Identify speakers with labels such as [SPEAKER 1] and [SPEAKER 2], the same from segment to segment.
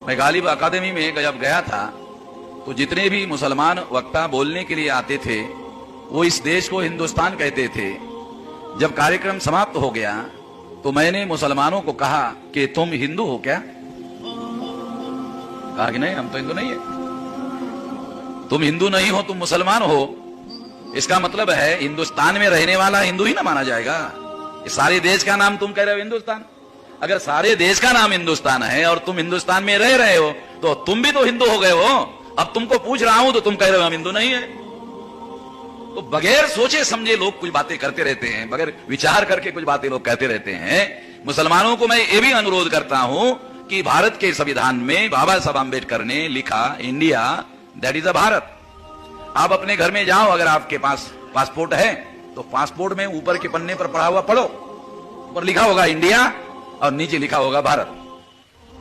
[SPEAKER 1] मैं गालिब अकादमी में जब गया था तो जितने भी मुसलमान वक्ता बोलने के लिए आते थे वो इस देश को हिंदुस्तान कहते थे। जब कार्यक्रम समाप्त हो गया तो मैंने मुसलमानों को कहा कि तुम हिंदू हो क्या? कहा कि नहीं, हम तो हिंदू नहीं है। तुम हिंदू नहीं हो, तुम मुसलमान हो, इसका मतलब है हिंदुस्तान में रहने वाला हिंदू ही ना माना जाएगा। इस सारे देश का नाम तुम कह रहे हो हिंदुस्तान। अगर सारे देश का नाम हिंदुस्तान है और तुम हिंदुस्तान में रह रहे हो तो तुम भी तो हिंदू हो गए हो। अब तुमको पूछ रहा हूं तो तुम कह रहे हो हम हिंदू नहीं है। तो बगैर सोचे समझे लोग कुछ बातें करते रहते हैं, बगैर विचार करके कुछ बातें लोग कहते रहते हैं। मुसलमानों को मैं ये भी अनुरोध करता हूं कि भारत के संविधान में बाबा साहब आंबेडकर ने लिखा India that is a Bharat. आप अपने घर में जाओ, अगर आपके पास पासपोर्ट है तो पासपोर्ट में ऊपर के पन्ने पर पढ़ा हुआ पढ़ो, ऊपर लिखा होगा इंडिया और नीचे लिखा होगा भारत।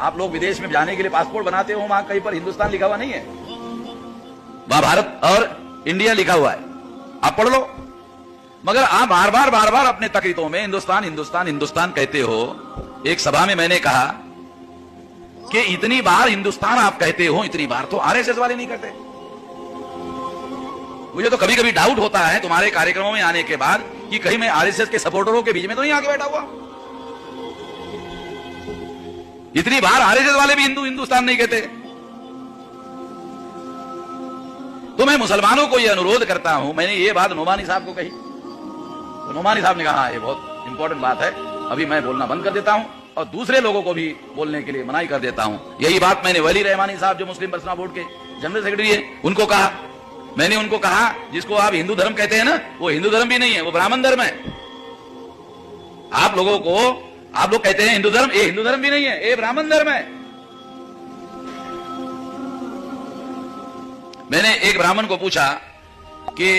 [SPEAKER 1] आप लोग विदेश में जाने के लिए पासपोर्ट बनाते हो, वहां कहीं पर हिंदुस्तान लिखा हुआ नहीं है, वहां भारत और इंडिया लिखा हुआ है, आप पढ़ लो। मगर आप बार बार अपने तकरीरों में हिंदुस्तान हिंदुस्तान हिंदुस्तान कहते हो। एक सभा में मैंने कहा कि इतनी बार हिंदुस्तान आप कहते हो, इतनी बार तो आरएसएस वाले नहीं कहते। मुझे तो कभी कभी डाउट होता है तुम्हारे कार्यक्रमों में आने के बाद कि कहीं मैं आरएसएस के सपोर्टरों के बीच में तो नहीं आके बैठा हुआ। इतनी बार आरएसएस वाले भी हिंदुस्तान नहीं कहते। तो मैं मुसलमानों को यह अनुरोध करता हूं, मैंने ये बात नोमानी साहब को कही तो नोमानी साहब ने कहा ये बहुत इंपॉर्टेंट बात है, अभी मैं बोलना बंद कर देता हूं और दूसरे लोगों को भी बोलने के लिए मनाही कर देता हूं। यही बात मैंने वली रहमानी साहब जो मुस्लिम पर्सनल बोर्ड के जनरल सेक्रेटरी है उनको कहा। मैंने उनको कहा जिसको आप हिंदू धर्म कहते हैं ना, वो हिंदू धर्म भी नहीं है, वो ब्राह्मण धर्म है। आप लोग कहते हैं हिंदू धर्म, ये हिंदू धर्म भी नहीं है, ये ब्राह्मण धर्म है। मैंने एक ब्राह्मण को पूछा कि